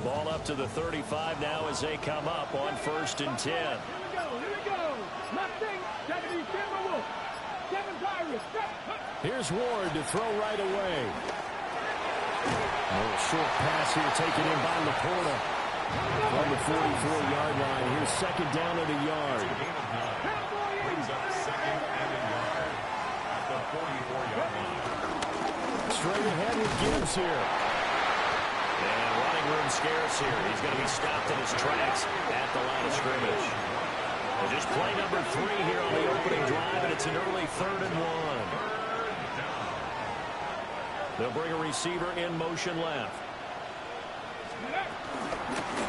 Ball up to the 35 now as they come up on 1st and 10. Here we go. Mustang, 70, Timberwolf. 7 Pirates. Here's Ward to throw right away. A little short pass here taken in by Laporta. From the 44-yard line. Here's 2nd down at a yard. Brings up 2nd and a yard at the 44-yard line. Straight ahead with Gibbs here. And running room scarce here. He's going to be stopped in his tracks at the line of scrimmage. And just play number 3 here on the opening drive, and it's an early 3rd and 1. They'll bring a receiver in motion left.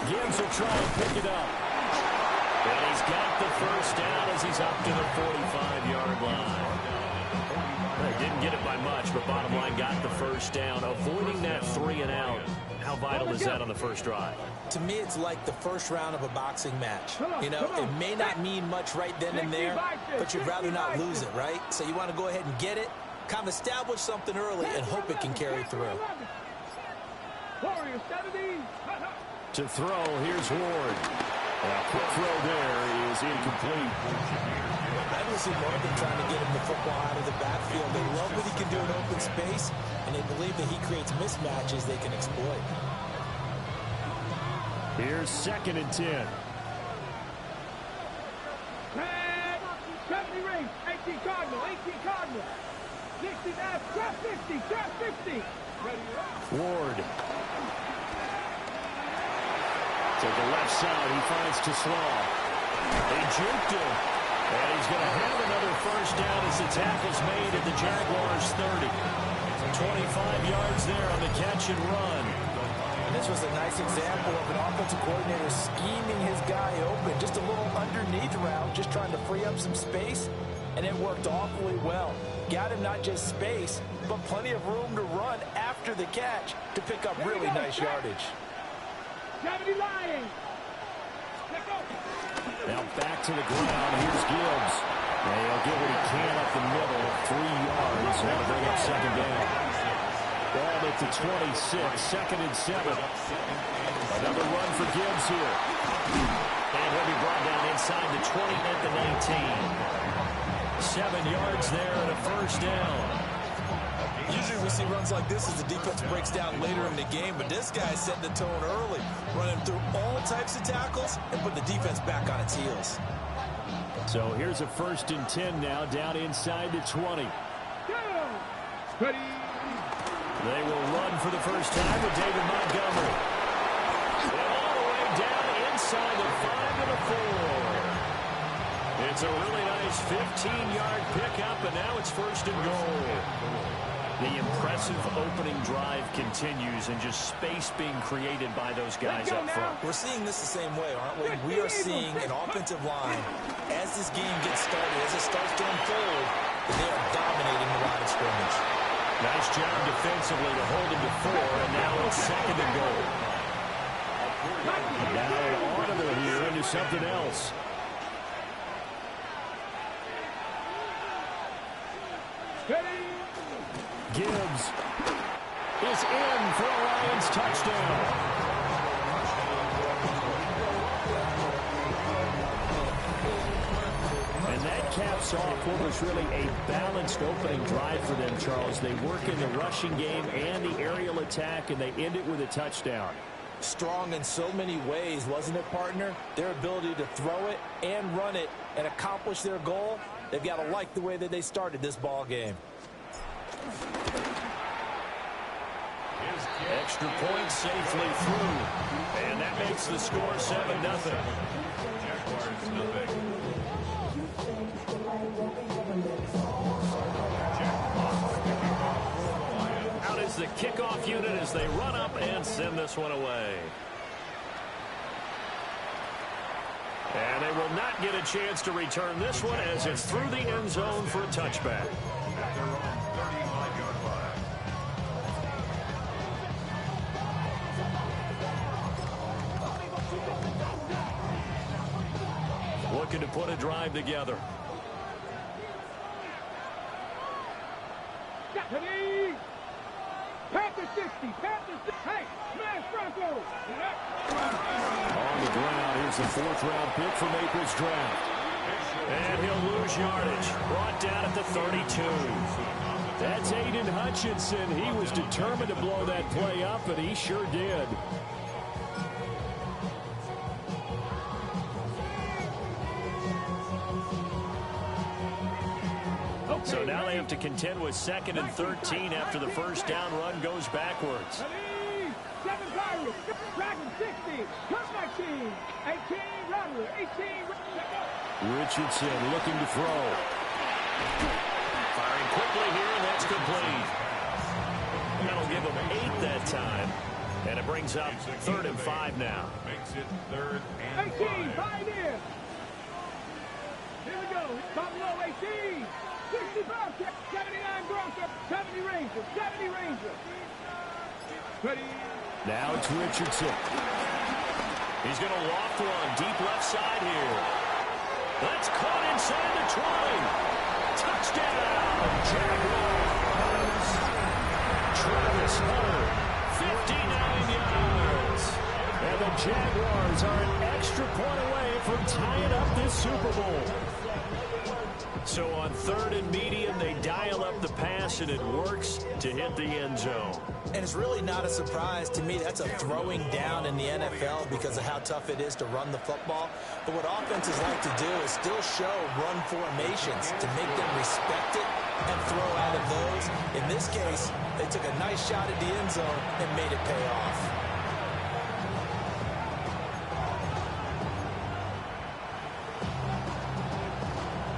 Gibbs will try and pick it up. And he's got the 1st down as he's up to the 45-yard line. They didn't get it by much, but bottom line got the 1st down. Avoiding that 3 and out. How vital is that on the first drive? To me, it's like the first round of a boxing match. You know, it may not mean much right then and there, but you'd rather not lose it, right? So you want to go ahead and get it, kind of establish something early, and hope it can carry through. To throw, here's Ward. A quick throw there is incomplete. I don't see more than trying to get him the football out of the backfield. They love what he can do in open space, and they believe that he creates mismatches they can exploit. Here's 2nd and 10. 70 rings, 18 Cardinal, 18 Cardinal. 60, trap 50, trap 50. Ward. To the left side, he finds Tesla. They juked him. And he's going to have another 1st down as the tackle's made at the Jaguars' 30. 25 yards there on the catch and run. And this was a nice example of an offensive coordinator scheming his guy open. Just a little underneath route, just trying to free up some space. And it worked awfully well. Got him not just space, but plenty of room to run after the catch to pick up really nice yardage. 70 lying. Now back to the ground. Here's Gibbs. And he'll get what he can up the middle. 3 yards. And bring up 2nd down. Ball at the 26. 2nd and 7. Another run for Gibbs here. And he'll be brought down inside the 20 at the 19. 7 yards there and a 1st down. Usually we see runs like this as the defense breaks down later in the game, but this guy set the tone early, running through all types of tackles and put the defense back on its heels. So here's a 1st and 10 now, down inside the 20. Ready. They will run for the first time with David Montgomery. And all the way down inside the 5 and a 4. It's a really nice 15-yard pickup, and now it's 1st and goal. The impressive opening drive continues, and just space being created by those guys up front. We're seeing this the same way, aren't we? We are seeing an offensive line, as this game gets started, as it starts to unfold, they are dominating the line of scrimmage. Nice job defensively to hold him to 4, and now it's 2nd and goal. Now an audible here into something else. Gibbs is in for a Lions touchdown. And that caps off what was really a balanced opening drive for them, Charles. They work in the rushing game and the aerial attack, and they end it with a touchdown. Strong in so many ways, wasn't it, partner? Their ability to throw it and run it and accomplish their goal, they've got to like the way that they started this ball game. Extra point safely through. And that makes the score 7-0. Jaguars nothing. Out is the kickoff unit as they run up and send this one away. And they will not get a chance to return this one as it's through the end zone for a touchback. At their own 35-yard line. Looking to put a drive together. Ready. Pack Panthers 60. Panthers 60. Hey, smash Broncos. On the ground, here's the 4th-round pick from April's draft. And he'll lose yardage. Brought down at the 32. That's Aiden Hutchinson. He was determined to blow that play up, and he sure did. So now they have to contend with 2nd and 13 after the first down run goes backwards. 7 Pirates. Dragon 60. Comeback team. 18 Rattler. 18. Richardson looking to throw. Firing quickly here, and that's complete. That'll give them 8 that time. And it brings up 3rd and 5 now. Makes it 3rd and 18. 5. 5 in. Here we go. Buffalo 18. 65. 79 Broncos. 70 Rangers. 70 Rangers. Ready. Now it's Richardson. He's going to loft one deep left side here. That's caught inside the 20. Touchdown, Jaguars. Travis Hunter, 59 yards. And the Jaguars are an extra point away from tying up this Super Bowl. So on 3rd and medium, they dial up the pass, and it works to hit the end zone. And it's really not a surprise to me. That's a throwing down in the NFL because of how tough it is to run the football. But what offenses like to do is still show run formations to make them respect it and throw out of those. In this case, they took a nice shot at the end zone and made it pay off.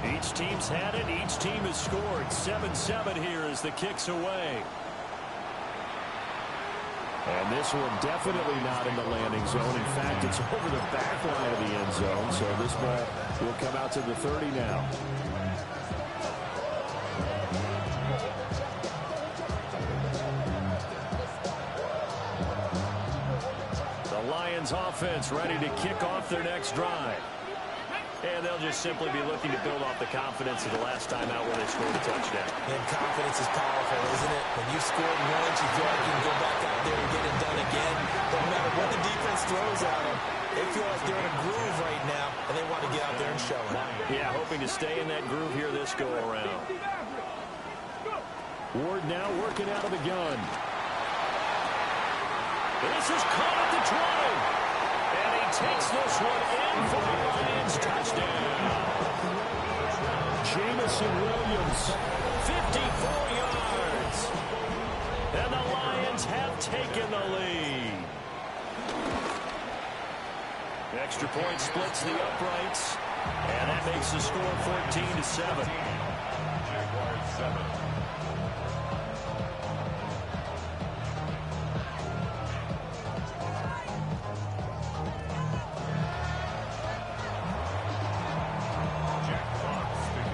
Each team's had it. Each team has scored. 7-7 here as the kick's away. And this one definitely not in the landing zone. In fact, it's over the back line of the end zone. So this ball will come out to the 30 now. The Lions offense ready to kick off their next drive. And they'll just simply be looking to build off the confidence of the last time out where they scored a touchdown. And confidence is powerful, isn't it? When you've scored once, you feel like you can go back out there and get it done again. No matter what the defense throws at them, they feel like they're in a groove right now, and they want to get out there and show it. Yeah, hoping to stay in that groove here this go-around. Ward now working out of the gun. This is caught at the 20. And he takes this one in for the Lions touchdown. Jamison Williams, 54 yards. And the Lions have taken the lead. Extra point splits the uprights. And that makes the score 14-7. Jaguars 7.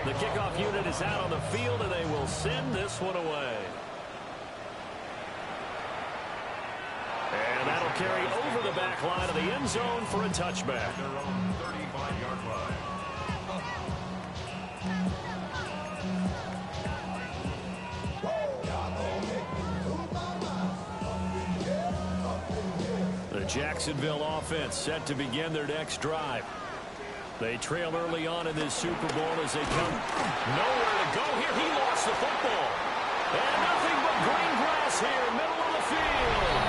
The kickoff unit is out on the field, and they will send this one away. And that'll carry over the back line of the end zone for a touchback. Their own 35-yard line. The Jacksonville offense set to begin their next drive. They trail early on in this Super Bowl as they come nowhere to go here. He lost the football. And nothing but green grass here, middle of the field.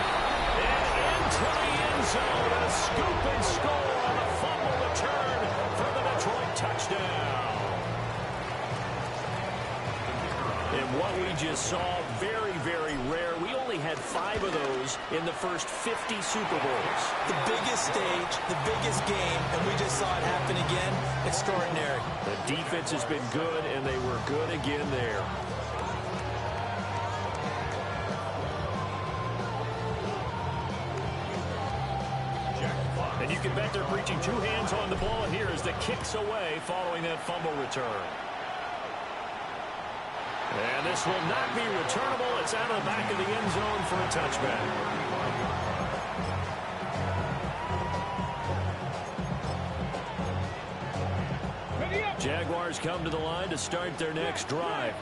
And into the end zone. A scoop and score on a fumble return for the Detroit touchdown. And what we just saw, very, very rare. We only had 5 of those in the first 50 Super Bowls. The biggest stage, the biggest game, and we just saw it happen again. Extraordinary. The defense has been good, and they were good again there. And you can bet they're preaching 2 hands on the ball here as the kick's away following that fumble return. And this will not be returnable. It's out of the back of the end zone for a touchback. Jaguars come to the line to start their next drive.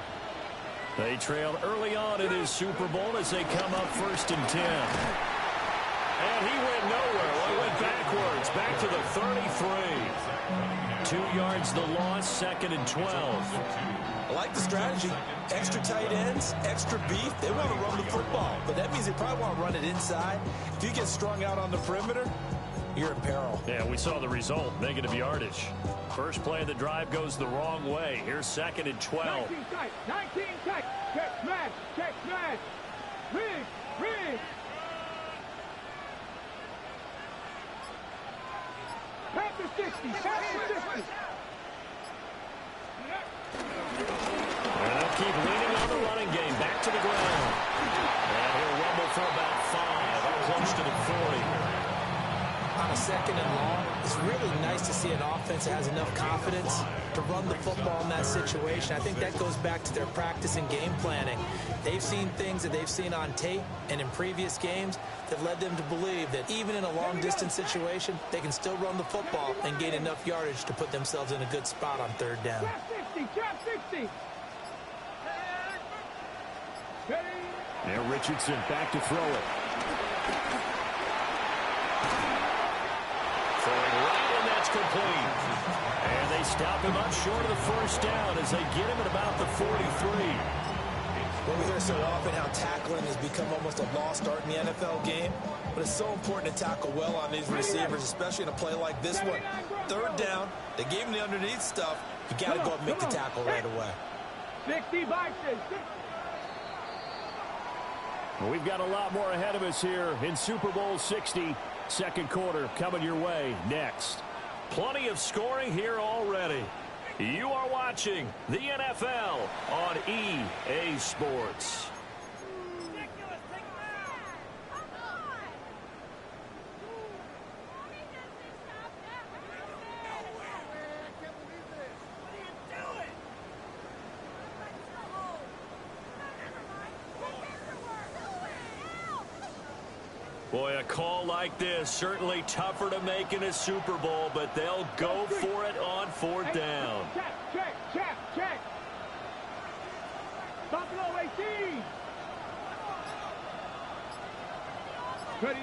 They trailed early on in his Super Bowl as they come up 1st and 10. And he went nowhere. Well, he went backwards, back to the 33. 2 yards the loss, 2nd and 12. I like the strategy. Extra tight ends, extra beef. They want to run the football, but that means they probably want to run it inside. If you get strung out on the perimeter, you're in peril. Yeah, we saw the result, negative yardage. First play of the drive goes the wrong way. Here's 2nd and 12. 19 tight, 19 tight. Check smash, check smash. Rig, rig. Panther 60, Panther 60. And they'll keep leaning on the running game. Back to the ground. And he'll rumble for about 5, up close to the 40. On a 2nd and long, it's really nice to see an offense that has enough confidence to run the football in that situation. I think that goes back to their practice and game planning. They've seen things that they've seen on tape and in previous games that led them to believe that even in a long-distance situation, they can still run the football and gain enough yardage to put themselves in a good spot on 3rd down. Trap 60, trap 60. Now Richardson back to throw it. Throwing right, and that's complete. And they stop him up short of the 1st down as they get him at about the 43. Well, we hear so often how tackling has become almost a lost art in the NFL game, but it's so important to tackle well on these receivers, especially in a play like this one. 3rd down, they gave him the underneath stuff. You got to go and make the tackle right away. 60 boxes. Well, we've got a lot more ahead of us here in Super Bowl 60. 2nd quarter coming your way next. Plenty of scoring here already. You are watching the NFL on EA Sports. Boy, a call like this, certainly tougher to make in a Super Bowl, but they'll go for it on 4th down. Check. Buffalo 18. Ready.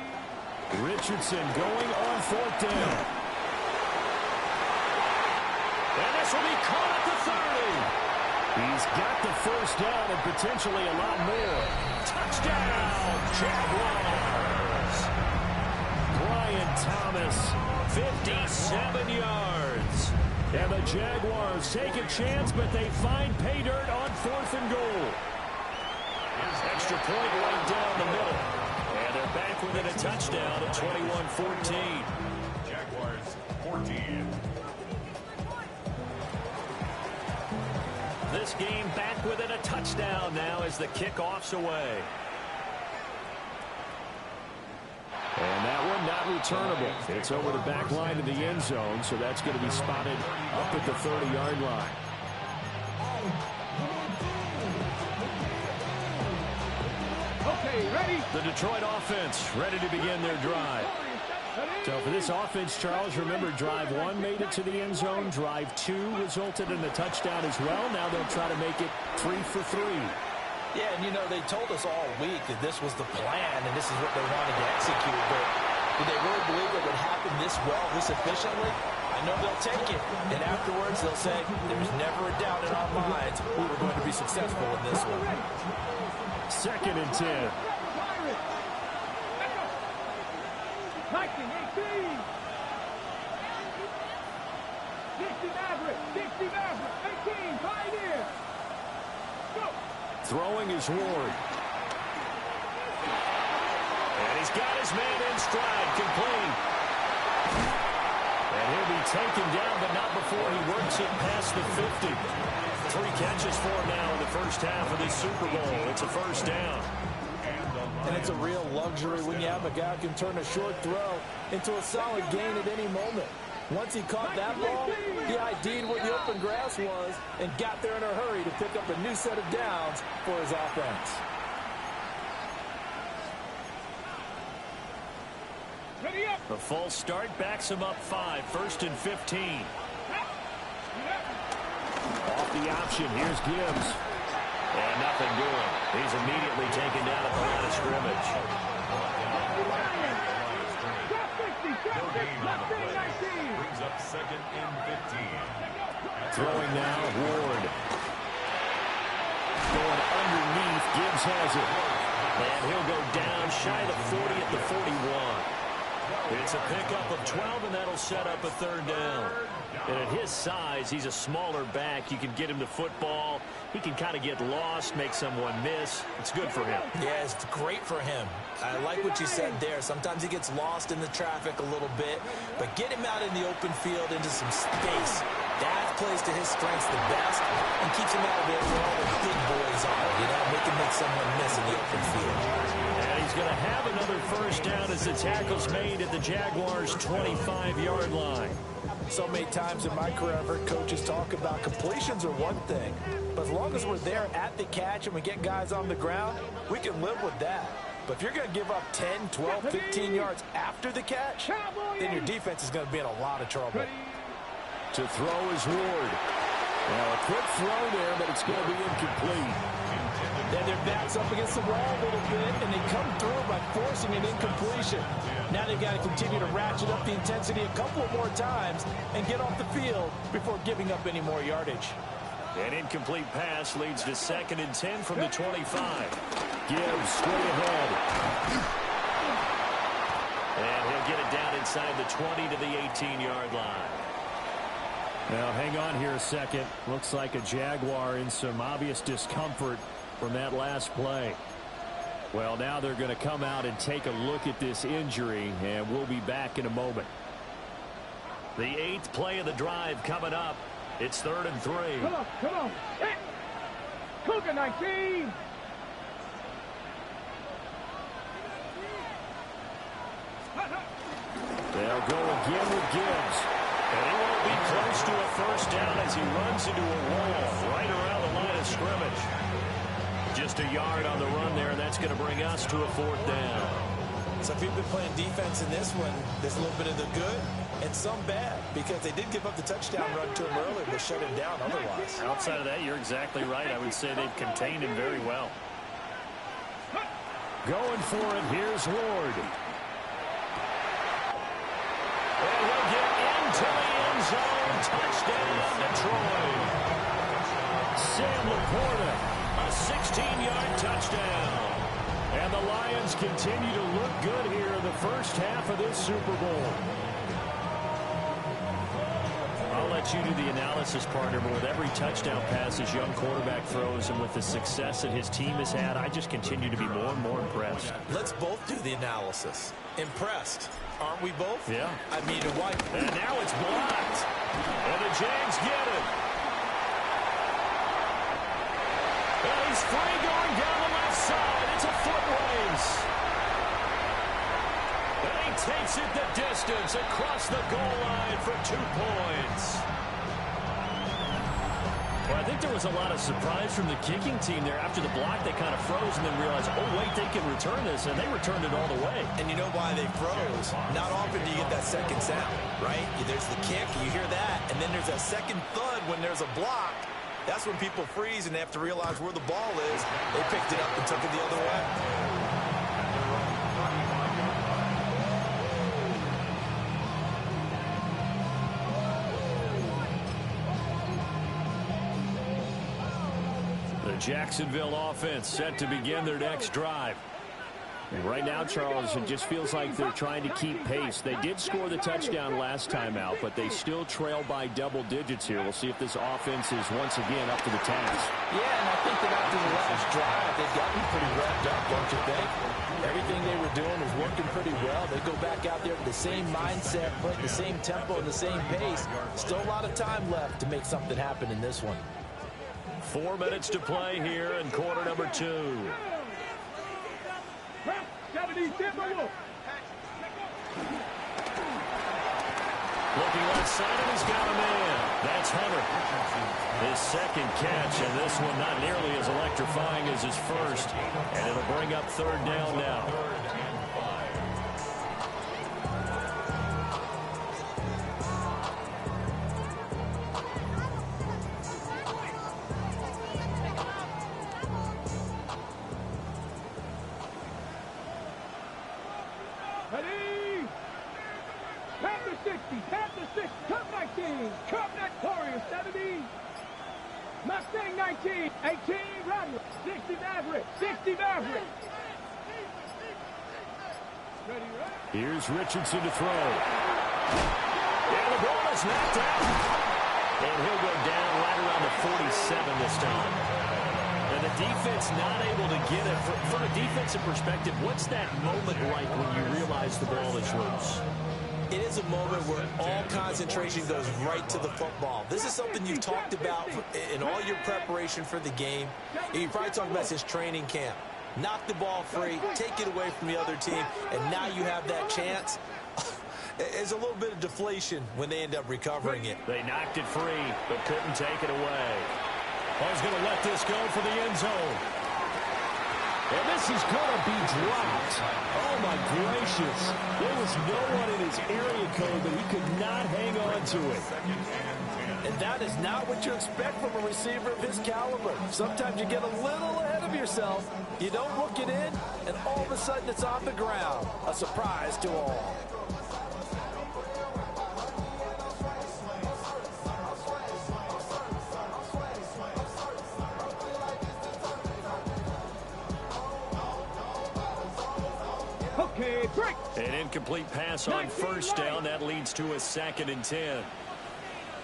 Richardson going on 4th down. And this will be caught at the 30. He's got the 1st down and potentially a lot more. Touchdown, Jaguars. Brian Thomas, 57 yards. And the Jaguars take a chance, but they find pay dirt on 4th and goal. Extra point right down the middle. And they're back within a touchdown at 21-14. Jaguars 14. This game back within a touchdown now as the kickoff's away. And that one not returnable. It's over the back line of the end zone, so that's going to be spotted up at the 30-yard line. Okay, ready. The Detroit offense ready to begin their drive. So for this offense, Charles, remember drive 1 made it to the end zone. Drive 2 resulted in a touchdown as well. Now they'll try to make it 3 for 3. Yeah, and, you know, they told us all week that this was the plan and this is what they wanted to execute. But did they really believe it would happen this well, this efficiently? I know they'll take it. And afterwards, they'll say, there's never a doubt in our minds we were going to be successful in this one. 2nd and 10. 19-18. 60 Maverick, 18, Pioneer. Go. Throwing is Ward. And he's got his man in stride, complete. And he'll be taken down, but not before he works it past the 50. 3 catches for him now in the first half of this Super Bowl. It's a 1st down. And it's a real luxury when you have a guy who can turn a short throw into a solid gain at any moment. Once he caught that ball, he ID'd where the open grass was and got there in a hurry to pick up a new set of downs for his offense. Ready up. The false start backs him up 5. 1st and 15. Off the option, here's Gibbs. And nothing doing. He's immediately taken down at the line of scrimmage. Brings up 2nd and 15. Throwing now, Ward. Going underneath, Gibbs has it. And he'll go down shy of the 40 at the 41. It's a pickup of 12, and that'll set up a 3rd down. And at his size, he's a smaller back. You can get him to football. He can kind of get lost, make someone miss. It's good for him. Yeah, it's great for him. I like what you said there. Sometimes he gets lost in the traffic a little bit, but get him out in the open field into some space. That plays to his strengths the best and keeps him out of there where all the big boys are. You know, make someone miss in the open field. And he's going to have another 1st down as the tackle's made at the Jaguars' 25-yard line. So many times in my career, I've heard coaches talk about completions are one thing, but as long as we're there at the catch and we get guys on the ground, we can live with that. But if you're going to give up 10, 12, 15 yards after the catch, then your defense is going to be in a lot of trouble. To throw is Ward. Now a quick throw there, but it's going to be incomplete. Then their back's up against the wall a little bit, and they come through by forcing an incompletion. Now they've got to continue to ratchet up the intensity a couple more times and get off the field before giving up any more yardage. An incomplete pass leads to 2nd and 10 from the 25. Gibbs straight ahead. And he'll get it down inside the 20 to the 18-yard line. Now, hang on here a second. Looks like a Jaguar in some obvious discomfort from that last play. Well, now they're going to come out and take a look at this injury, and we'll be back in a moment. The 8th play of the drive coming up. It's 3rd and 3. Come on. Hit. Cougar 19. They'll go again with Gibbs. And he won't be close to a 1st down as he runs into a wall right around the line of scrimmage. Just a yard on the run there, and that's going to bring us to a 4th down. So if you've been playing defense in this one, there's a little bit of the good and some bad, because they did give up the touchdown run to him earlier, but shut him down otherwise. Outside of that, you're exactly right. I would say they've contained him very well. Going for it, here's Ward. And he'll get into the end zone. Touchdown, Detroit. Sam Laporta, a 16-yard touchdown. And the Lions continue to look good here in the 1st half of this Super Bowl. I'll let you do the analysis, partner, but with every touchdown pass his young quarterback throws and with the success that his team has had, I just continue to be more and more impressed. Let's both do the analysis. Impressed. Aren't we both? Yeah. I mean, why? And now it's blocked. And the Jags get it. And he's free going down the left side. It's a foot race. And he takes it the distance across the goal line for 2 points. Well, I think there was a lot of surprise from the kicking team there. After the block, they kind of froze and then realized, oh, wait, they can return this. And they returned it all the way. And you know why they froze? Not often do you get that second sound, right? There's the kick, you hear that, and then there's that second thud when there's a block. That's when people freeze and they have to realize where the ball is. They picked it up and took it the other way. The Jacksonville offense set to begin their next drive. And right now, Charles, it just feels like they're trying to keep pace. They did score the touchdown last time out, but they still trail by double digits here. We'll see if this offense is once again up to the task. Yeah, and I think that after the last drive, they've gotten pretty revved up, don't you think? Everything they were doing was working pretty well. They go back out there with the same mindset, playing the same tempo and the same pace. Still a lot of time left to make something happen in this one. 4 minutes to play here in quarter number 2. Looking left side, and he's got a man. That's Hunter. His second catch, and this one not nearly as electrifying as his first. And it'll bring up 3rd down now. Panther 6, Cup 19, Cup Warriors 70, Mustang 19, 18, Rodney, 60 Maverick, 60 Maverick. Ready, right? Here's Richardson to throw. And the ball is knocked out. And he'll go down right around the 47 this time. And the defense not able to get it. From a defensive perspective, what's that moment like when you realize the ball is loose? It is a moment where all concentration goes right to the football. This is something you've talked about in all your preparation for the game. You probably talked about since training camp. Knock the ball free, take it away from the other team, and now you have that chance. There's a little bit of deflation when they end up recovering it. They knocked it free, but couldn't take it away. Ball's going to let this go for the end zone. And this is going to be dropped. Oh, my gracious. There was no one in his area code, but he could not hang on to it. And that is not what you expect from a receiver of his caliber. Sometimes you get a little ahead of yourself. You don't look it in, and all of a sudden it's on the ground. A surprise to all. Okay, break. An incomplete pass on first down. That leads to a 2nd and 10.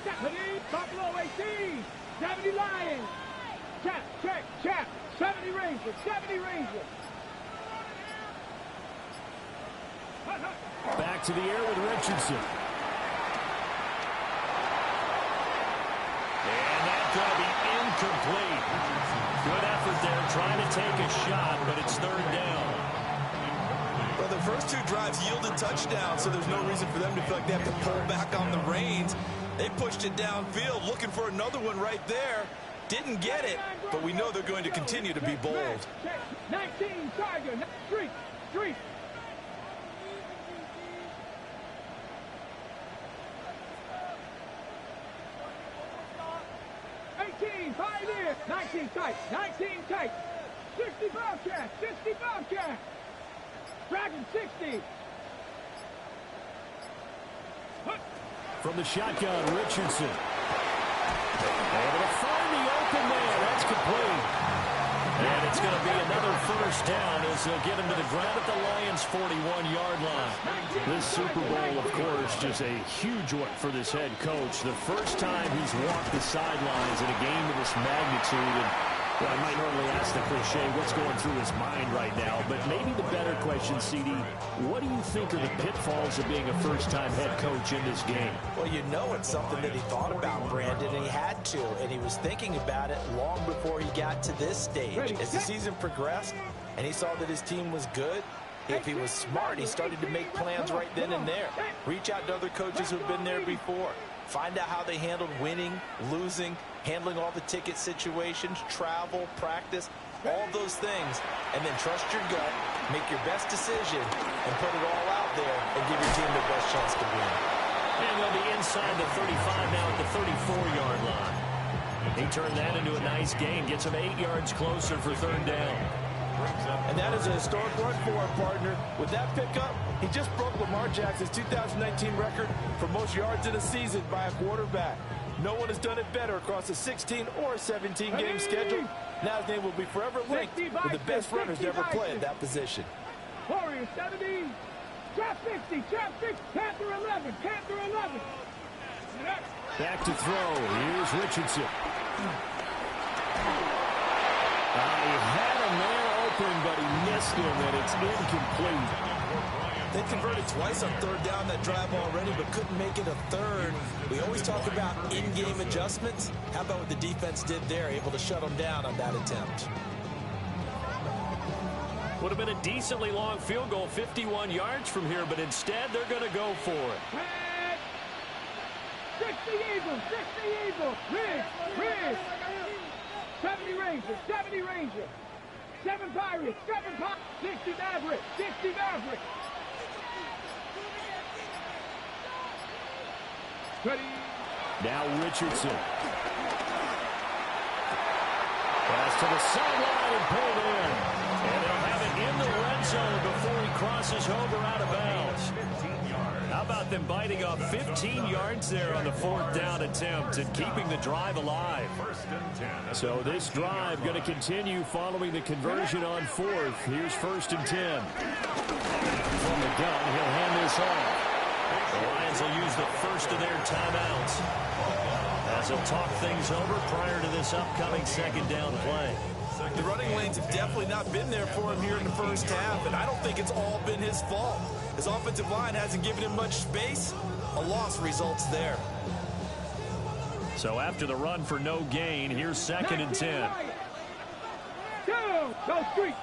70, Buffalo 18, 70 Lions. Check. 70 Rangers, 70 Rangers. Back to the air with Richardson. And that's going to be incomplete. Good effort there, trying to take a shot, but it's 3rd down. Well, the first 2 drives yielded touchdowns, so there's no reason for them to feel like they have to pull back on the reins. They pushed it downfield, looking for another one right there. Didn't get it, but we know they're going to continue to be bold. 19, Tiger, street. 18, Pioneer, 19 tight, 60 Bobcat, Dragon 60. From the shotgun, Richardson. Able to find the open man. That's complete. And it's going to be another first down as they'll get him to the ground at the Lions' 41-yard line. This Super Bowl, of course, just a huge one for this head coach. The first time he's walked the sidelines in a game of this magnitude. And well, I might normally ask the cliche, what's going through his mind right now? But maybe the better question, CD, what do you think are the pitfalls of being a first-time head coach in this game? Well, you know it's something that he thought about, Brandon, and he had to. And he was thinking about it long before he got to this stage. As the season progressed and he saw that his team was good, if he was smart, he started to make plans right then and there. Reach out to other coaches who've been there before. Find out how they handled winning, losing, handling all the ticket situations, travel, practice, all those things. And then trust your gut, make your best decision, and put it all out there and give your team the best chance to win. And they'll be inside the 35 now at the 34-yard line. He turned that into a nice gain, gets him 8 yards closer for 3rd down. And that is a historic run for him, partner. With that pickup, he just broke Lamar Jackson's 2019 record for most yards in a season by a quarterback. No one has done it better across a 16 or a 17-game schedule. Now his name will be forever linked with the best runners to ever play at that position. Warriors 70, Trap 60, Panther 11, Back to throw. Here's Richardson. He had a man open, but he missed him, and it's incomplete. They converted twice on 3rd down that drive already, but couldn't make it a 3rd. We always talk about in-game adjustments. How about what the defense did there, able to shut them down on that attempt? Would have been a decently long field goal, 51 yards from here, but instead they're going to go for it. 60 Eagles, Ridge. 70 Rangers, 7 Pirates, 60 Maverick. Ready. Now Richardson. Pass to the sideline and pulled in. And they'll have it in the red zone before he crosses over out of bounds. How about them biting off 15 yards there on the 4th down attempt and keeping the drive alive? So this drive going to continue following the conversion on 4th. Here's 1st and 10. From the gun, he'll hand this off. The Lions will use the first of their timeouts as they'll talk things over prior to this upcoming 2nd down play. The running lanes have definitely not been there for him here in the first half, and I don't think it's all been his fault. His offensive line hasn't given him much space. A loss results there. So after the run for no gain, here's 2nd and 10. Go street.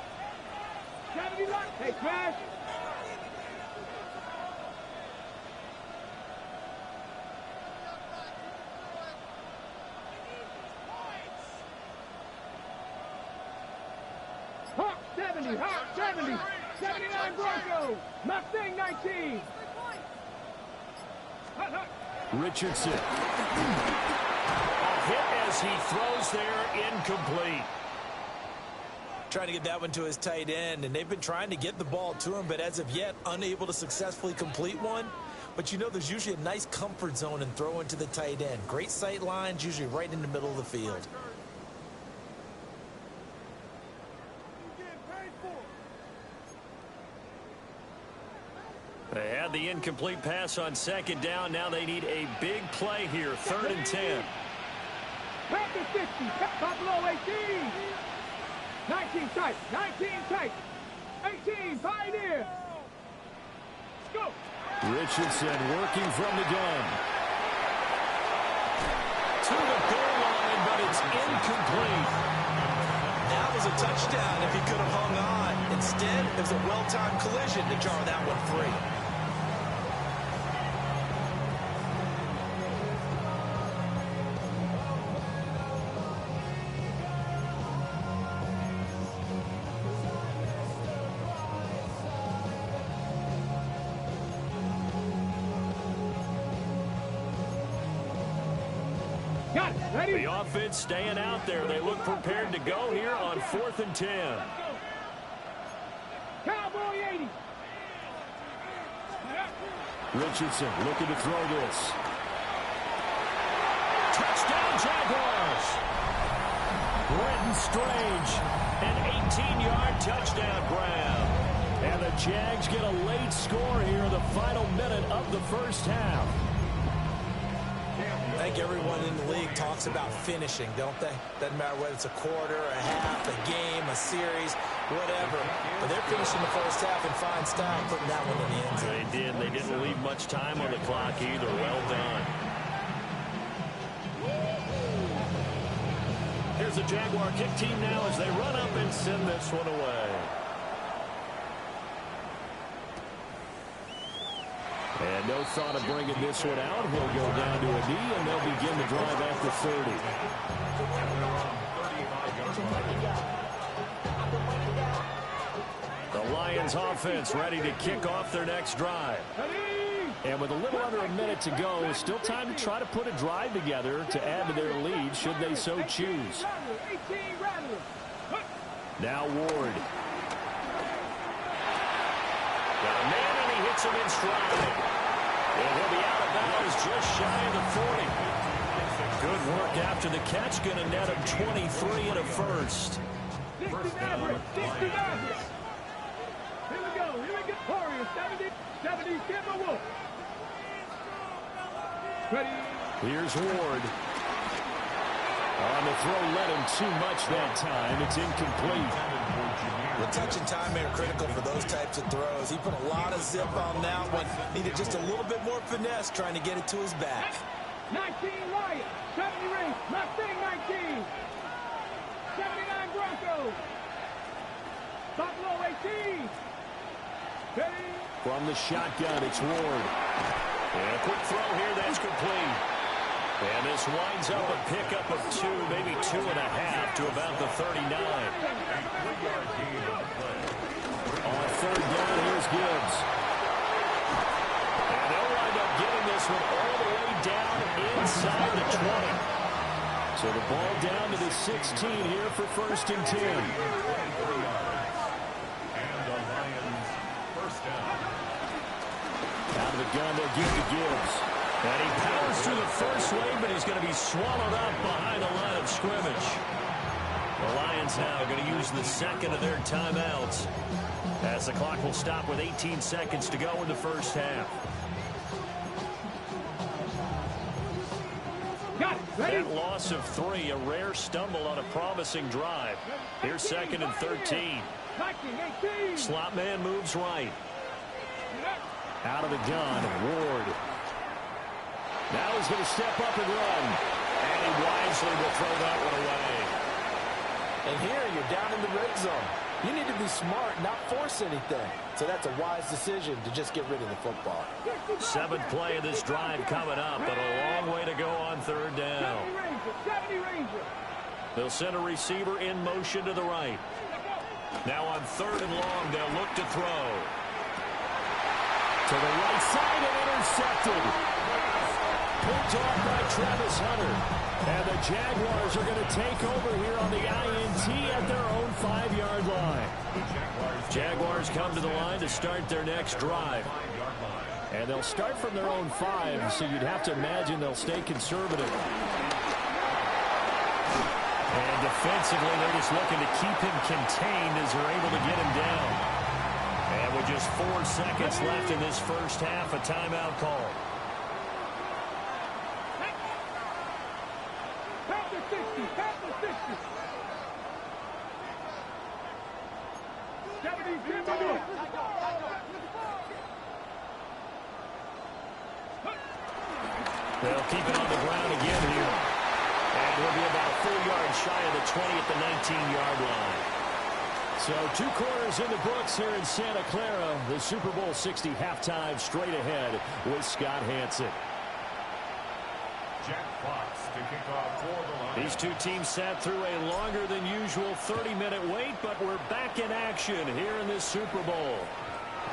70 line. Hey, crash. Hawk 70, Hawk 70, 79 Broncos, Mustang 19. Richardson. A hit as he throws there, incomplete. Trying to get that one to his tight end, and they've been trying to get the ball to him, but as of yet, unable to successfully complete one. But you know there's usually a nice comfort zone in throwing to the tight end. Great sight lines, usually right in the middle of the field. They had the incomplete pass on 2nd down. Now they need a big play here. 3rd and 10. Panther 60, Buffalo 18. 19 tight, 19 tight. 18, Pioneer. Go. Richardson working from the gun. To the goal line, but it's incomplete. That was a touchdown if he could have hung on. Instead, it was a well-timed collision to jar that one free. The offense staying out there. They look prepared to go here on 4th and 10. Cowboy 80. Richardson looking to throw this. Touchdown Jaguars. Brenton Strange, an 18-yard touchdown grab. And the Jags get a late score here in the final minute of the first half. I think everyone in the league talks about finishing, don't they? Doesn't matter whether it's a quarter, a half, a game, a series, whatever. But they're finishing the first half in fine style, putting that one in the end zone. They did. They didn't leave much time on the clock either. Well done. Here's the Jaguar kick team now as they run up and send this one away. And no thought of bringing this one out. He'll go down to a knee, and they'll begin the drive at the 30. The Lions offense ready to kick off their next drive. And with a little under a minute to go, still time to try to put a drive together to add to their lead should they so choose. Now Ward. Got a man, and he hits him in stride. And he'll be out of bounds just shy of the 40. Good work after the catch. Going to net him 23 and a first. 60 Maverick, 60 Maverick. Here we go, Warriors, 70, Timberwolves. Ready. Here's Ward. On the throw, led him too much that time. It's incomplete. The touch and time are critical for those types of throws. He put a lot of zip on that one. Needed just a little bit more finesse trying to get it to his back. 19 Lions, 70 Rings, Mustang 19. 79 Broncos. Buffalo 18. Ready. From the shotgun, it's Ward. And a quick throw here, that's complete. And this winds up a pickup of 2, maybe 2.5 to about the 39. On 3rd down, here's Gibbs. And they'll wind up getting this one all the way down inside the 20. So the ball down to the 16 here for 1st and 10. Out of the gun, they'll give to Gibbs. And he powers through the first wave, but he's going to be swallowed up behind the line of scrimmage. The Lions now going to use the second of their timeouts as the clock will stop with 18 seconds to go in the first half. That loss of 3, a rare stumble on a promising drive. Here's second and 13. Slot man moves right. Out of the gun, Ward. Now he's going to step up and run. And he wisely will throw that one away. And here you're down in the red zone. You need to be smart, not force anything. So that's a wise decision to just get rid of the football. 7th play of this drive coming up, but a long way to go on third down. They'll send a receiver in motion to the right. Now on third and long, they'll look to throw. To the right side and intercepted. Picked off by Travis Hunter. And the Jaguars are going to take over here on the INT at their own 5-yard line. Jaguars come to the line to start their next drive. And they'll start from their own 5, so you'd have to imagine they'll stay conservative. And defensively, they're just looking to keep him contained as they're able to get him down. And with just 4 seconds left in this first half, a timeout call. They'll keep it on the ground again here. And we'll be about a full yard shy of the 20 at the 19-yard line. So 2 quarters in the books here in Santa Clara. The Super Bowl 60 halftime straight ahead with Scott Hanson. Jack Fox to kick off for the Lions. These two teams sat through a longer than usual 30-minute wait, but we're back in action here in this Super Bowl.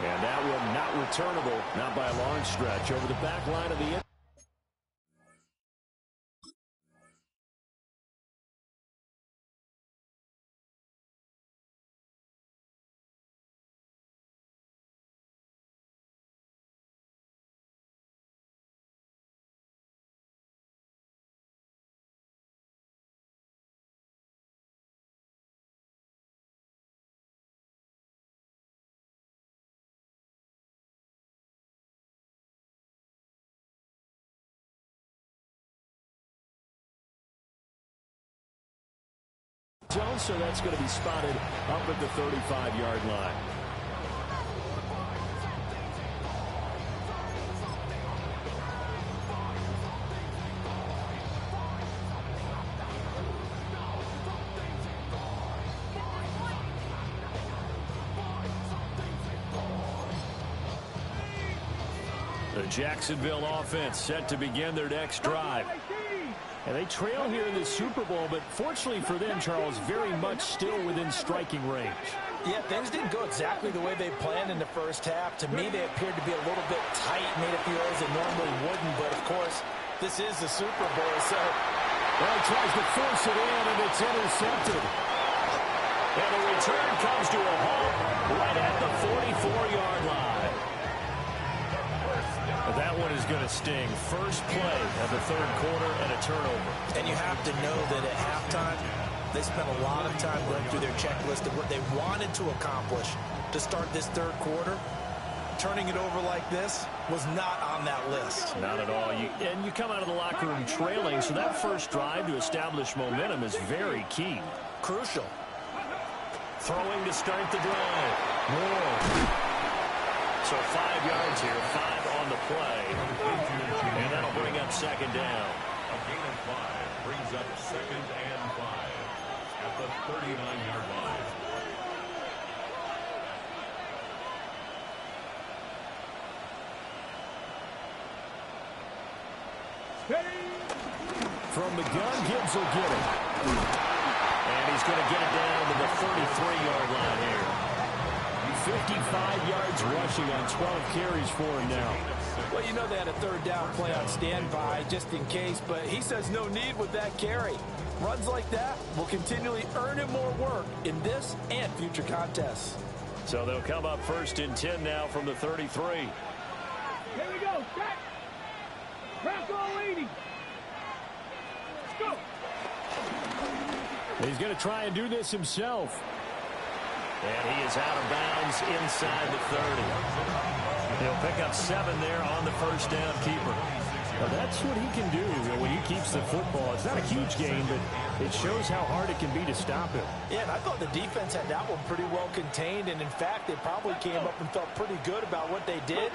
And that one not returnable, not by a long stretch, over the back line of the zone, so that's going to be spotted up at the 35-yard line. The Jacksonville offense set to begin their next drive. And they trail here in the Super Bowl, but fortunately for them, Charles, very much still within striking range. Yeah, things didn't go exactly the way they planned in the first half. To me, they appeared to be a little bit tight, made a few errors they normally wouldn't. But, of course, this is the Super Bowl, so... Well, he tries to force it in, and it's intercepted. And the return comes to a halt right at the 44-yard line. That one is going to sting. First play of the third quarter and a turnover. And you have to know that at halftime, they spent a lot of time going through their checklist of what they wanted to accomplish to start this third quarter. Turning it over like this was not on that list. Not at all. And you come out of the locker room trailing, so that first drive to establish momentum is very key. Crucial. Throwing to start the drive. Moore. So 5 yards here, 5 on the play. And that'll bring up second down. A gain of 5 brings up second and 5 at the 39-yard line. From the gun, Gibbs will get it. And he's going to get it down to the 33-yard line here. 55 yards rushing on 12 carries for him now. Well, you know they had a third down play on standby just in case, but he says no need with that carry. Runs like that will continually earn him more work in this and future contests. So they'll come up first and 10 now from the 33. Here we go. Set. Bronco leading. Go. He's going to try and do this himself. And he is out of bounds inside the 30. He'll pick up 7 there on the first down keeper. Well, that's what he can do when he keeps the football. It's not a huge game, but it shows how hard it can be to stop him. Yeah, and I thought the defense had that one pretty well contained, and in fact, they probably came up and felt pretty good about what they did.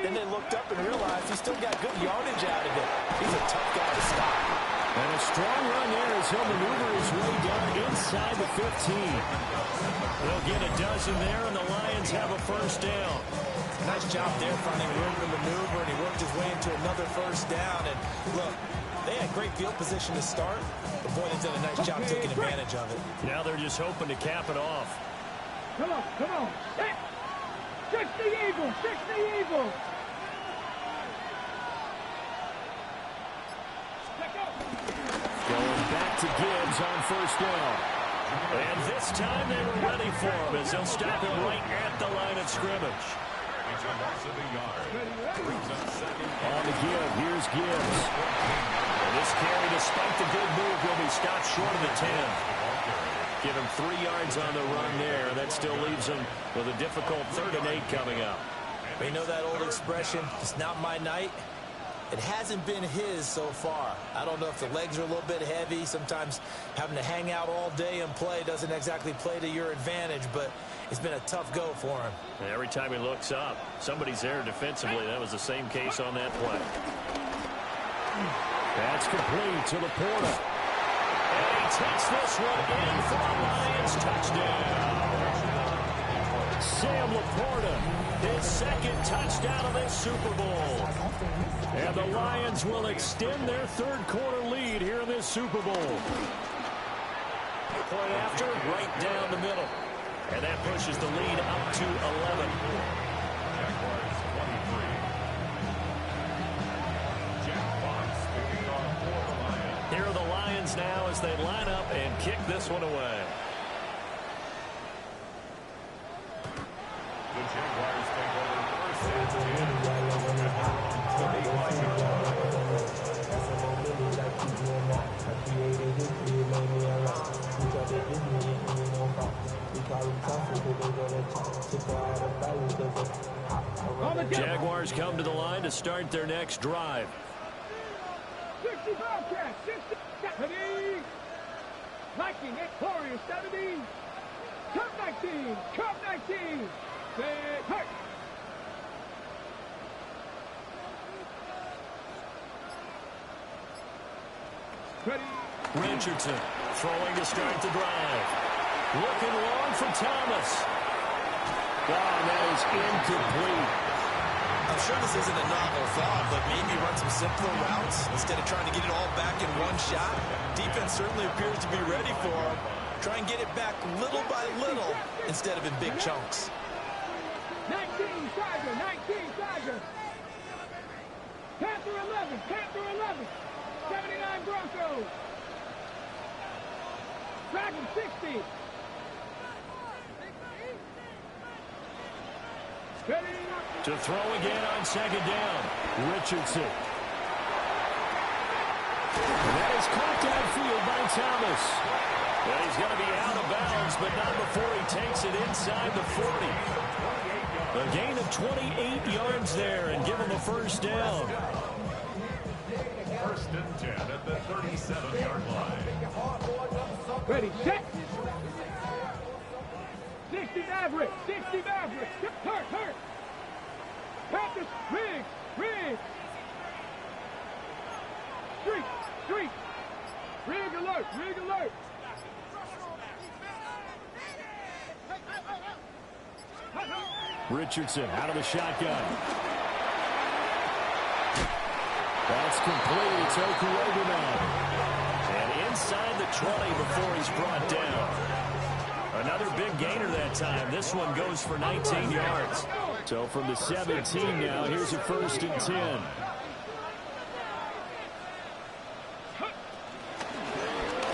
Then they looked up and realized he still got good yardage out of it. He's a tough guy to stop. And a strong run there as he'll maneuver his way down inside the 15. They'll get a dozen there, and the Lions have a first down. Nice job there finding room to maneuver, and he worked his way into another first down. And look, they had great field position to start. The Boyd's done a nice job taking advantage of it. Now they're just hoping to cap it off. Come on, come on. Hey. 60 Eagles, 60 Eagles. Going back to Gibbs on first down. And this time they were ready for him as they'll stop him right at the line of scrimmage. It's a loss of a yard. Brings up second. On the give, here's Gibbs. And this carry, despite the good move, will be stopped short of the 10. Give him 3 yards on the run there. That still leaves him with a difficult 3rd and 8 coming up. You know that old expression, it's not my night? It hasn't been his so far. I don't know if the legs are a little bit heavy. Sometimes having to hang out all day and play doesn't exactly play to your advantage, but it's been a tough go for him. And every time he looks up, somebody's there defensively. That was the same case on that play. That's complete to Laporta. And he takes this one in for a Lions touchdown. Sam Laporta, his 2nd touchdown of this Super Bowl. And the Lions will extend their 3rd quarter lead here in this Super Bowl. Point after, right down the middle. And that pushes the lead up to 11. Jaguars 23. Jack Fox picking off for the Lions. Here are the Lions now as they line up and kick this one away. The Jaguars take over first and 10. Jaguars come to the line to start their next drive. 60 Bobcats, 60, 70. Viking at Warriors, 70. Cup 19, Cup 19. Set, hurt. Ready. Richardson throwing to start the drive. Looking long for Thomas. God, that is incomplete. I'm sure this isn't a novel thought, but maybe run some simpler routes instead of trying to get it all back in one shot. Defense certainly appears to be ready for him. Try and get it back little by little instead of in big chunks. 19 Tiger, 19 Tiger. Panther 11, Panther 11. 79 Broncos. Dragon 60. Ready. To throw again on 2nd down. Richardson. And that is caught downfield by Thomas. Well, he's going to be out of bounds, but not before he takes it inside the 40. A gain of 28 yards there and give him a first down. First and 10 at the 37-yard line. Ready, set. 60 Maverick, 60 Maverick. Hurt, hurt. Practice, Riggs, Riggs. Streak, streak. Rig alert, rig alert. Richardson out of the shotgun. That's complete. It's Okuroga now. And inside the 20 before he's brought down. Another big gainer that time. This one goes for 19 yards. So from the 17 now, here's a 1st and 10.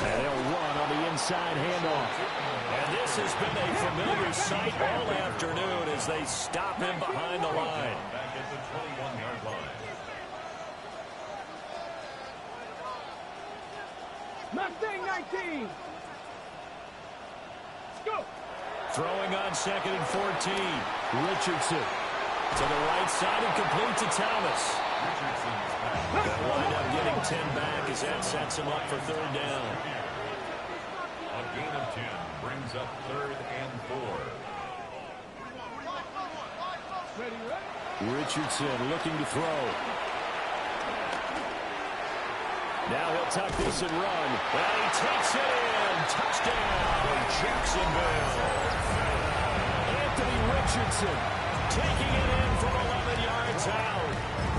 And they'll run on the inside handoff. And this has been a familiar sight all afternoon as they stop him behind the line. Back at the 21-yard line. Mustang 19. Go. Throwing on 2nd and 14. Richardson. To the right side and complete to Thomas. Richardson's back. They'll wind up getting 10 back as that sets him up for 3rd down. A gain of 10 brings up 3rd and 4. Ready, ready. Richardson looking to throw. Now he'll tuck this and run. And he takes it in. Touchdown, Jacksonville. Anthony Richardson Taking it in from 11 yards out.